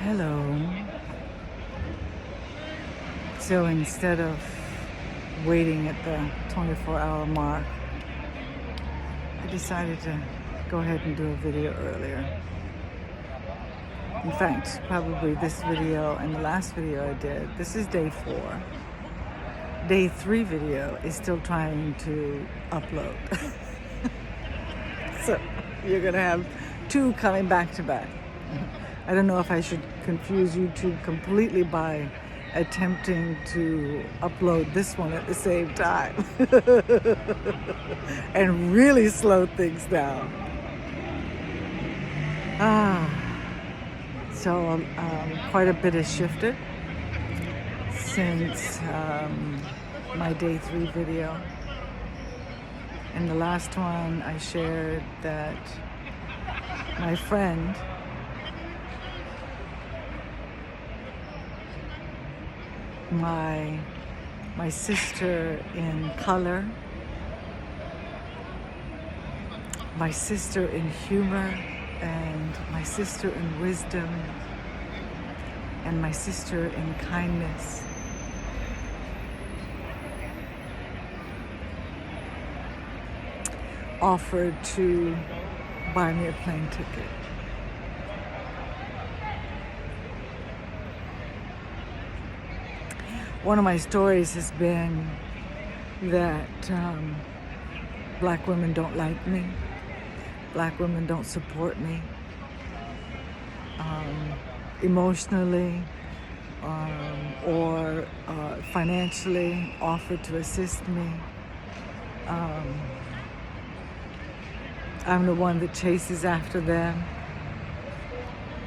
Hello. So instead of waiting at the 24-hour mark, I decided to go ahead and do a video earlier. In fact, probably this video and the last video I did, this is day 4. Day 3 video is still trying to upload. So you're gonna have 2 coming back to back. I don't know if I should confuse YouTube completely by attempting to upload this one at the same time and really slow things down. So quite a bit has shifted since my day 3 video. In the last one, I shared that my friend my sister in color, my sister in humor, and my sister in wisdom, and my sister in kindness offered to buy me a plane ticket. One of my stories has been that black women don't like me, black women don't support me emotionally or financially, offered to assist me. I'm the one that chases after them,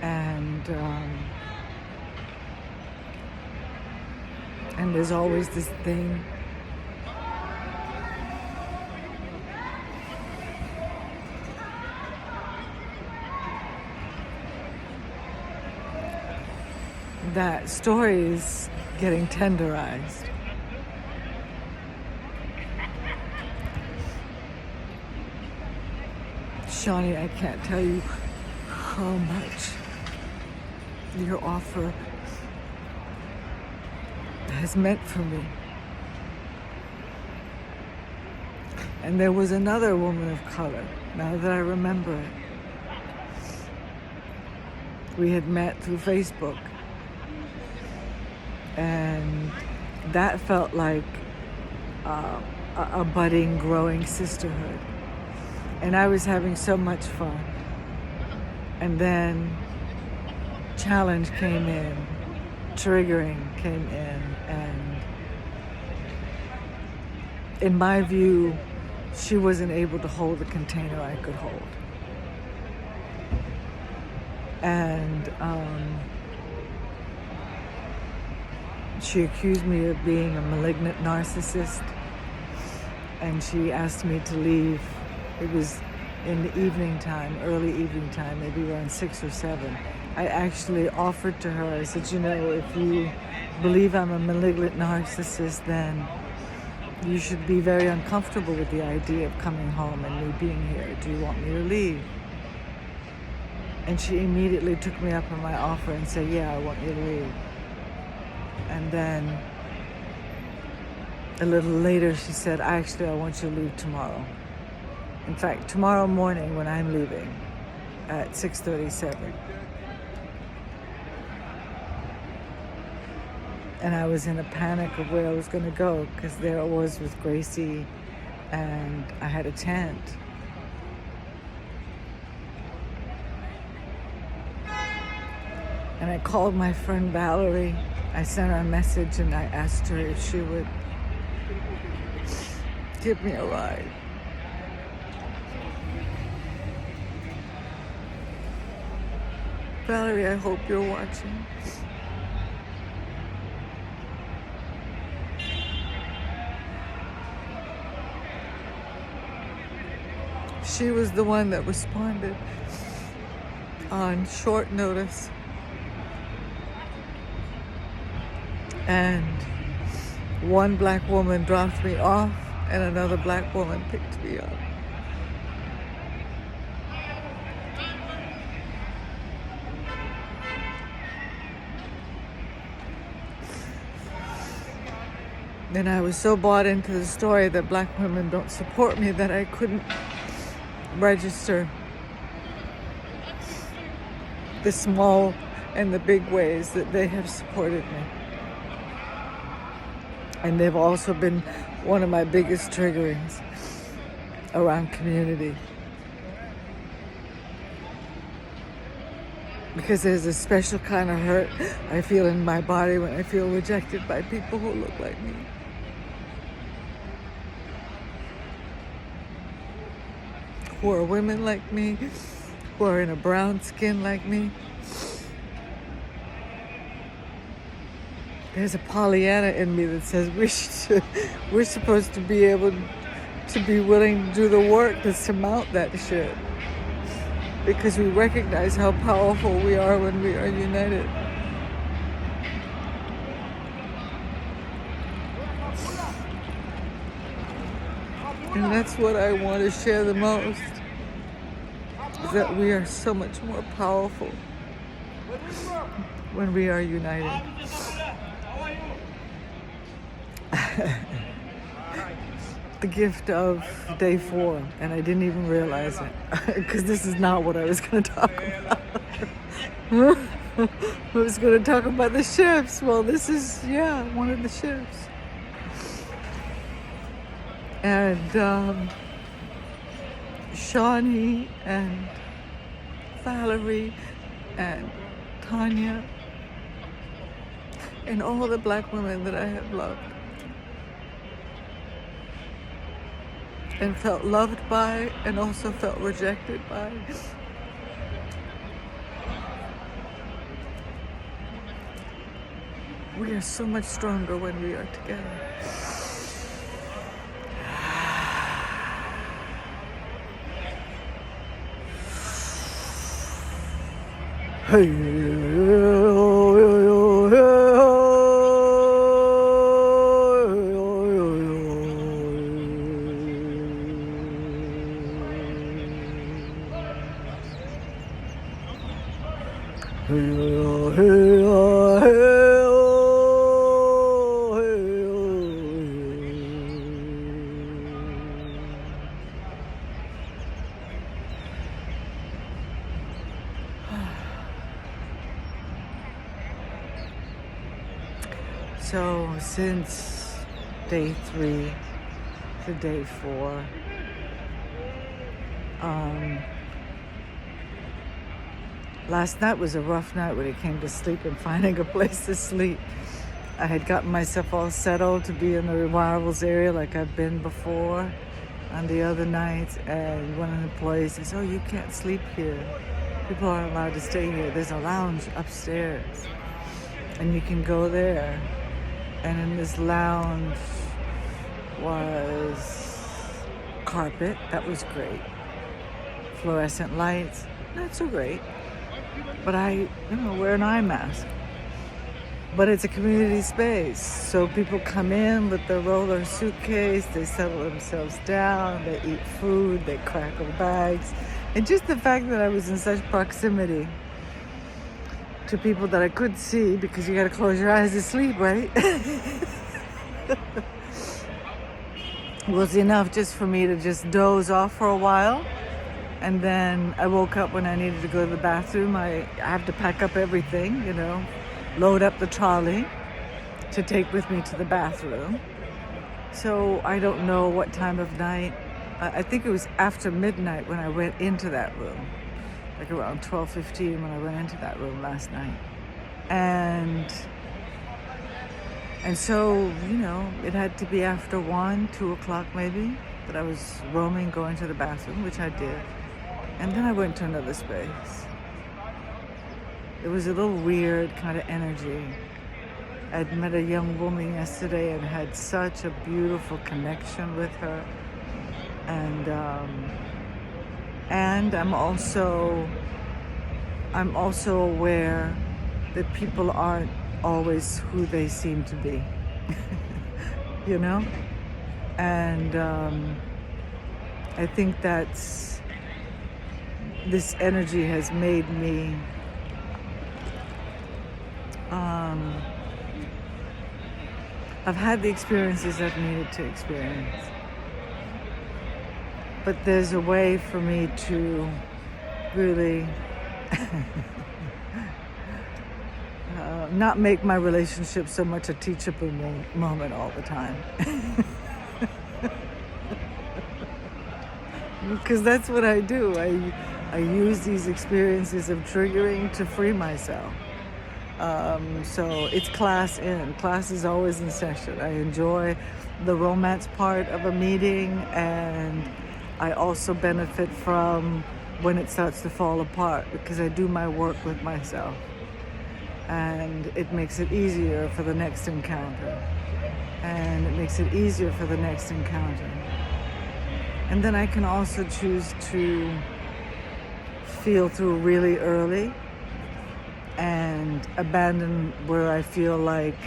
and there's always this thing that story is getting tenderized. Shawnee, I can't tell you how much your offer has meant for me. And there was another woman of color, now that I remember it. We had met through Facebook, and that felt like a budding, growing sisterhood. And I was having so much fun. And then challenge came in, triggering came in, and in my view, she wasn't able to hold the container I could hold. And she accused me of being a malignant narcissist, and she asked me to leave. It was in the evening time, early evening time, maybe around 6 or 7. I actually offered to her, I said, you know, if you believe I'm a malignant narcissist, then you should be very uncomfortable with the idea of coming home and me being here. Do you want me to leave? And she immediately took me up on my offer and said, yeah, I want you to leave. And then a little later she said, actually, I want you to leave tomorrow. In fact, tomorrow morning when I'm leaving at 6:37. And I was in a panic of where I was going to go, because there I was with Gracie, and I had a tent. And I called my friend Valerie. I sent her a message and I asked her if she would give me a ride. Valerie, I hope you're watching. She was the one that responded on short notice. And one black woman dropped me off and another black woman picked me up. And I was so bought into the story that black women don't support me that I couldn't register the small and the big ways that they have supported me. And they've also been one of my biggest triggerings around community. Because there's a special kind of hurt I feel in my body when I feel rejected by people who look like me. Who are women like me, who are in a brown skin like me. There's a Pollyanna in me that says we're supposed to be able to be willing to do the work to surmount that shit. Because we recognize how powerful we are when we are united. And that's what I want to share the most, is that we are so much more powerful when we are united. The gift of day 4, and I didn't even realize it, because this is not what I was going to talk about. I was going to talk about the shifts. Well, this is, one of the shifts. And Shawnee and Valerie and Tanya and all the black women that I have loved and felt loved by and also felt rejected by. We are so much stronger when we are together. So since day 3 to day 4, last night was a rough night when it came to sleep and finding a place to sleep. I had gotten myself all settled to be in the revivals area like I've been before on the other nights, and one of the employees says, "Oh, you can't sleep here. People aren't allowed to stay here. There's a lounge upstairs, and you can go there." And in this lounge was carpet, that was great. Fluorescent lights, not so great. But I wear an eye mask. But it's a community space, so people come in with their roller suitcase, they settle themselves down, they eat food, they crackle bags. And just the fact that I was in such proximity to people that I could see, because you gotta close your eyes to sleep, right? Was enough just for me to just doze off for a while. And then I woke up when I needed to go to the bathroom. I have to pack up everything, load up the trolley to take with me to the bathroom. So I don't know what time of night. I think it was after midnight when I went into that room. Like around 12:15 when I went into that room last night. And so, it had to be after 1, 2 o'clock maybe, that I was roaming, going to the bathroom, which I did. And then I went to another space. It was a little weird kind of energy. I'd met a young woman yesterday and had such a beautiful connection with her. And I'm also aware that people aren't always who they seem to be, And I think this energy has made me I've had the experiences I've needed to experience. But there's a way for me to really not make my relationship so much a teachable moment all the time. Because that's what I do. I use these experiences of triggering to free myself. So it's class in. Class is always in session. I enjoy the romance part of a meeting, and I also benefit from when it starts to fall apart, because I do my work with myself. And it makes it easier for the next encounter. And it makes it easier for the next encounter. And then I can also choose to feel through really early and abandon where I feel like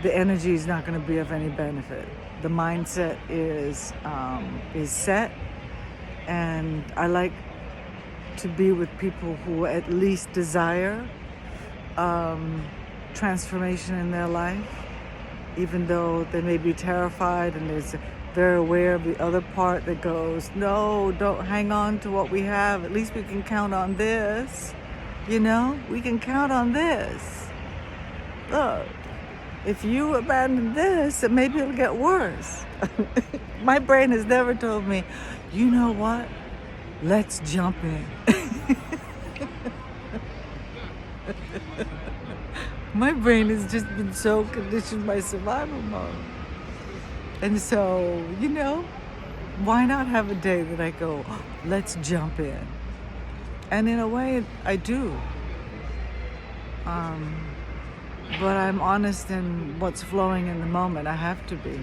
the energy is not going to be of any benefit. The mindset is set, and I like to be with people who at least desire transformation in their life, even though they may be terrified, and they're aware of the other part that goes, no, don't hang on to what we have. At least we can count on this. You know, we can count on this. Look, if you abandon this, then maybe it'll get worse. My brain has never told me, you know what? Let's jump in. My brain has just been so conditioned by survival mode. And so, you know, why not have a day that I go, oh, let's jump in? And in a way, I do. But I'm honest in what's flowing in the moment. I have to be.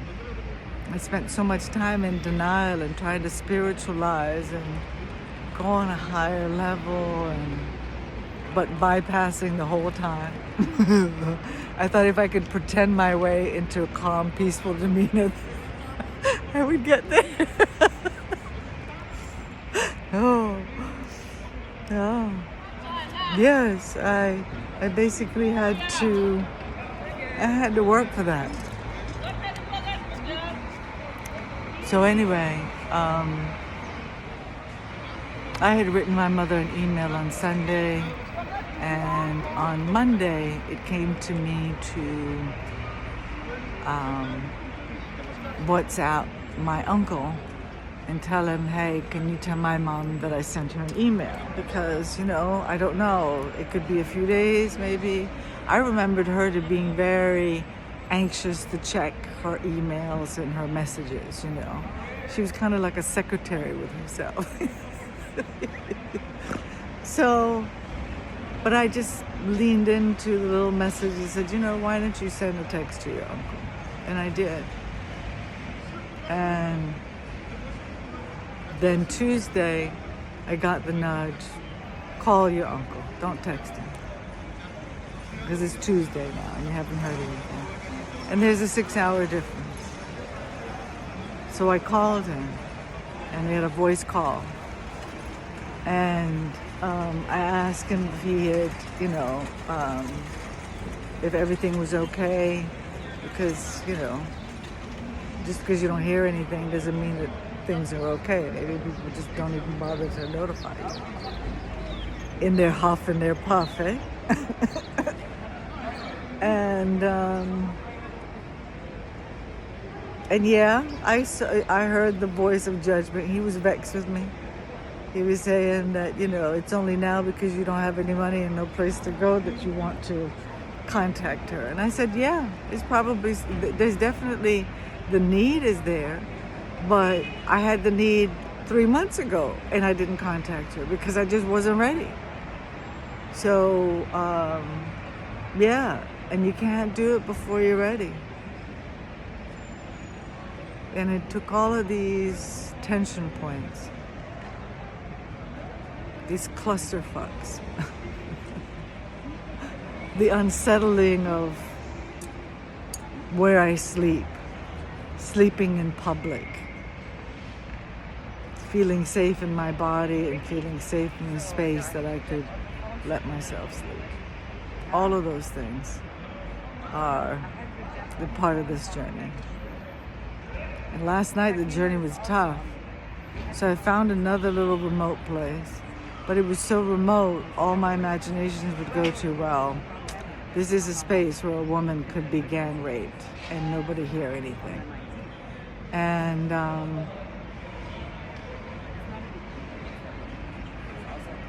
I spent so much time in denial and trying to spiritualize and go on a higher level, but bypassing the whole time. I thought if I could pretend my way into a calm, peaceful demeanor, I would get there. Oh. Yes, I basically had to work for that. So anyway, I had written my mother an email on Sunday, and on Monday it came to me to WhatsApp my uncle and tell him, hey, can you tell my mom that I sent her an email? Because, you know, I don't know, it could be a few days maybe. I remembered her to being very anxious to check her emails and her messages, you know. She was kind of like a secretary with herself. So, but I just leaned into the little message and said, you know, why don't you send a text to your uncle? And I did. And then Tuesday, I got the nudge, call your uncle, don't text him. Because it's Tuesday now and you haven't heard anything. And there's a 6-hour difference. So I called him and we had a voice call. And I asked him if he had, you know, if everything was okay. Because, you know, just because you don't hear anything doesn't mean that things are okay. Maybe people just don't even bother to notify you. In their huff and their puff, eh? And yeah, I heard the voice of judgment. He was vexed with me. He was saying that, you know, it's only now because you don't have any money and no place to go that you want to contact her. And I said, yeah, there's definitely, the need is there, but I had the need 3 months ago and I didn't contact her because I just wasn't ready. So, yeah, and you can't do it before you're ready. And it took all of these tension points, these clusterfucks, the unsettling of where I sleep, sleeping in public, feeling safe in my body and feeling safe in the space that I could let myself sleep. All of those things are the part of this journey. And last night the journey was tough. So I found another little remote place. But it was so remote, all my imaginations would go to, well, this is a space where a woman could be gang raped and nobody hear anything. And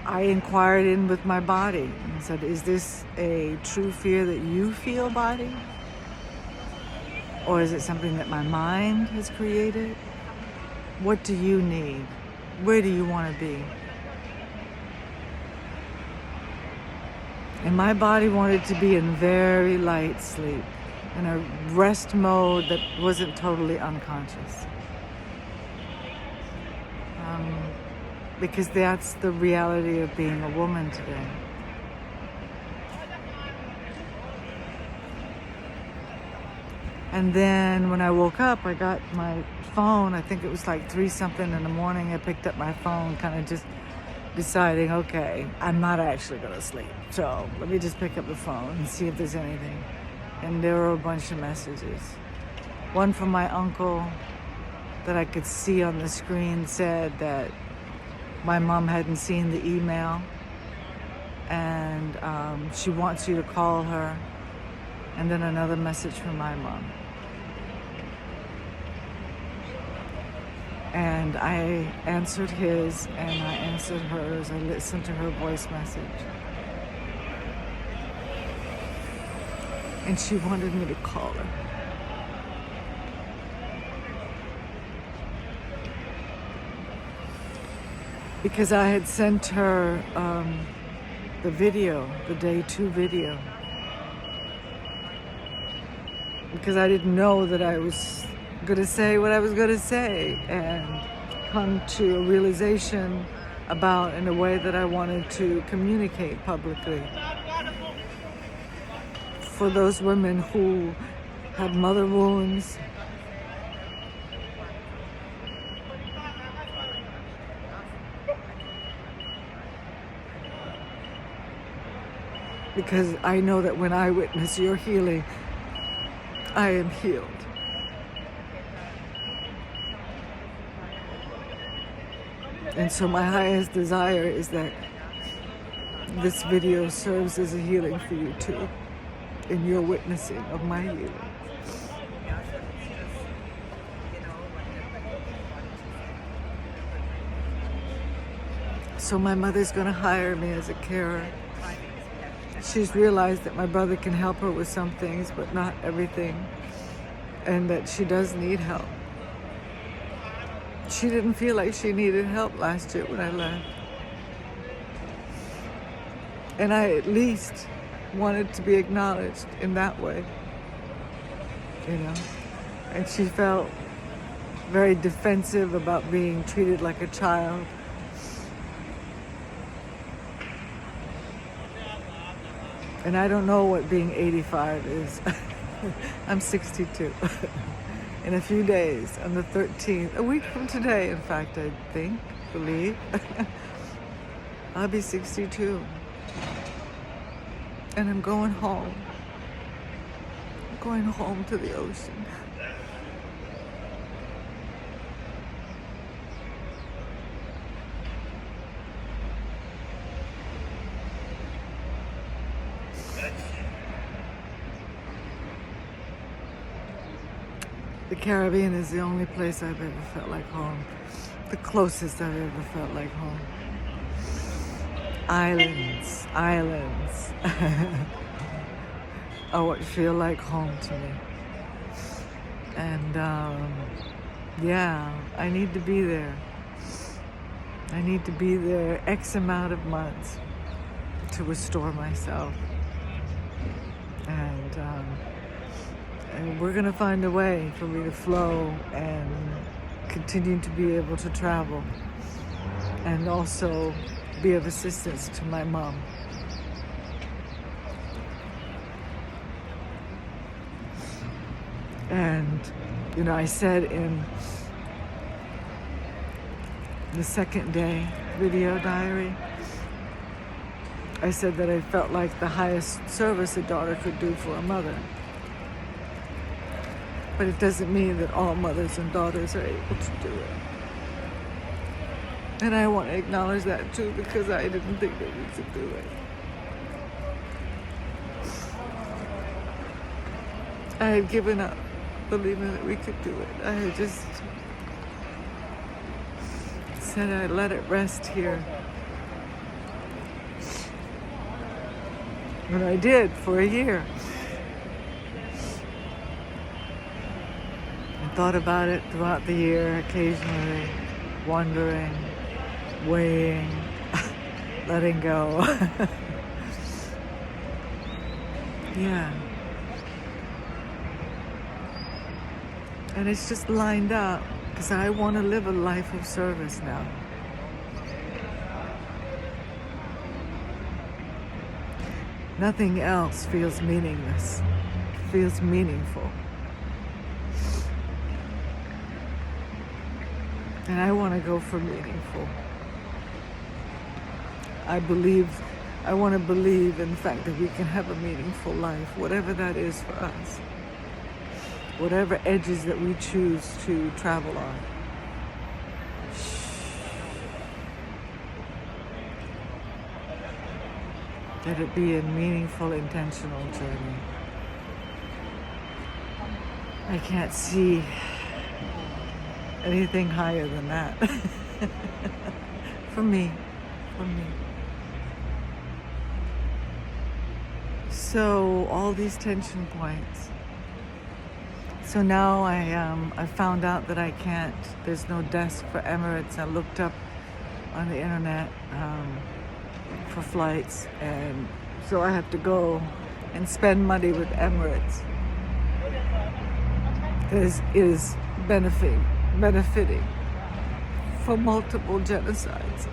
I inquired in with my body and said, is this a true fear that you feel, body? Or is it something that my mind has created? What do you need? Where do you want to be? And my body wanted to be in very light sleep, in a rest mode that wasn't totally unconscious. Because that's the reality of being a woman today. And then when I woke up, I got my phone. I think it was like 3-something in the morning. I picked up my phone, kind of just deciding, okay, I'm not actually going to sleep. So let me just pick up the phone and see if there's anything. And there were a bunch of messages. One from my uncle that I could see on the screen said that my mom hadn't seen the email and she wants you to call her. And then another message from my mom. And I answered his and I answered hers. I listened to her voice message. And she wanted me to call her. Because I had sent her the video, the day 2 video. Because I didn't know that I was going to say what I was going to say and come to a realization about in a way that I wanted to communicate publicly. For those women who have mother wounds, because I know that when I witness your healing, I am healed. And so my highest desire is that this video serves as a healing for you too, in your witnessing of my healing. So my mother's going to hire me as a carer. She's realized that my brother can help her with some things, but not everything, and that she does need help. She didn't feel like she needed help last year when I left. And I at least wanted to be acknowledged in that way, you know. And she felt very defensive about being treated like a child. And I don't know what being 85 is. I'm 62. In a few days, on the 13th, a week from today, in fact, I believe, I'll be 62. And I'm going home. I'm going home to the ocean. The Caribbean is the only place I've ever felt like home. The closest I've ever felt like home. Islands are what feel like home to me. And yeah, I need to be there. I need to be there X amount of months to restore myself. And we're going to find a way for me to flow and continue to be able to travel and also be of assistance to my mom. And, you know, I said in the second day video diary, I said that I felt like the highest service a daughter could do for a mother But it doesn't mean that all mothers and daughters are able to do it. And I want to acknowledge that too, because I didn't think that we could do it. I had given up believing that we could do it. I had just said I'd let it rest here. And I did for a year. I thought about it throughout the year, occasionally wondering, weighing, letting go. Yeah. And it's just lined up because I want to live a life of service now. Nothing else feels meaningless. It feels meaningful. And I want to go for meaningful. I want to believe in the fact that we can have a meaningful life, whatever that is for us. Whatever edges that we choose to travel on. Let it be a meaningful, intentional journey. I can't see anything higher than that. For me. So all these tension points. So now I found out that I can't, there's no desk for Emirates. I looked up on the internet for flights, and so I have to go and spend money with Emirates. This is benefiting from multiple genocides.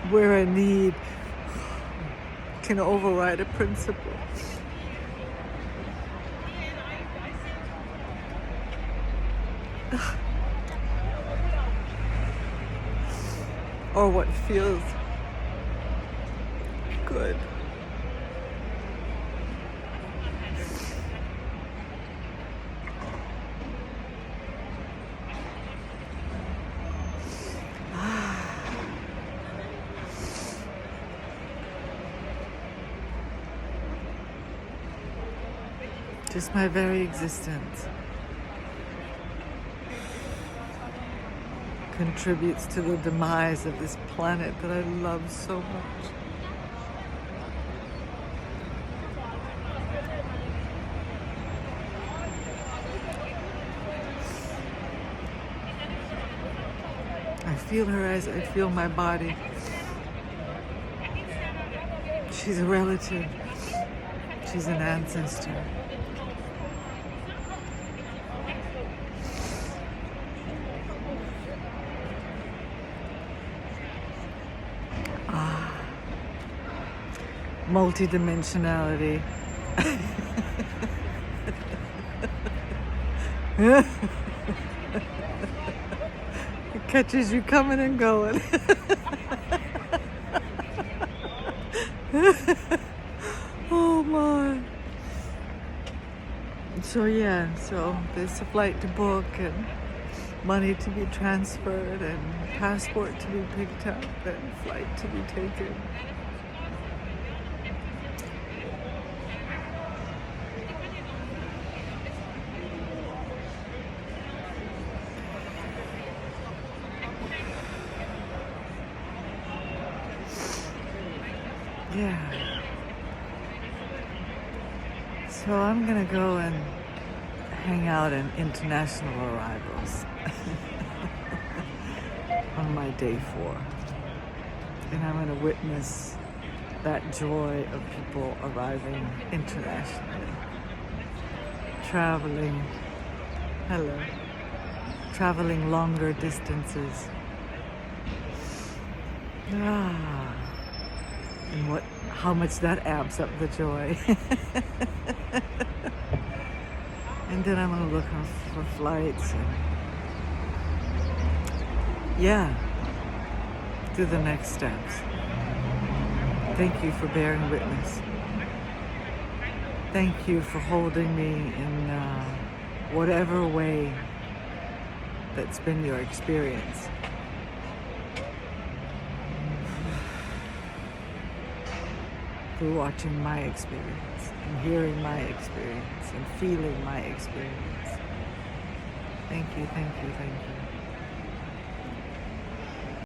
Where a need can override a principle. Or what feels good. Just my very existence contributes to the demise of this planet that I love so much. I feel her as I feel my body. She's a relative. She's an ancestor. Multidimensionality. It catches you coming and going. Oh my. So yeah, so there's a flight to book and money to be transferred and passport to be picked up and flight to be taken. Yeah. So I'm gonna go and hang out in international arrivals on my day 4. And I'm gonna witness that joy of people arriving internationally. Traveling longer distances. And how much that amps up the joy. And then I'm going to look for flights. And yeah, do the next steps. Thank you for bearing witness. Thank you for holding me in whatever way that's been your experience. For watching my experience, and hearing my experience, and feeling my experience. Thank you, thank you, thank you.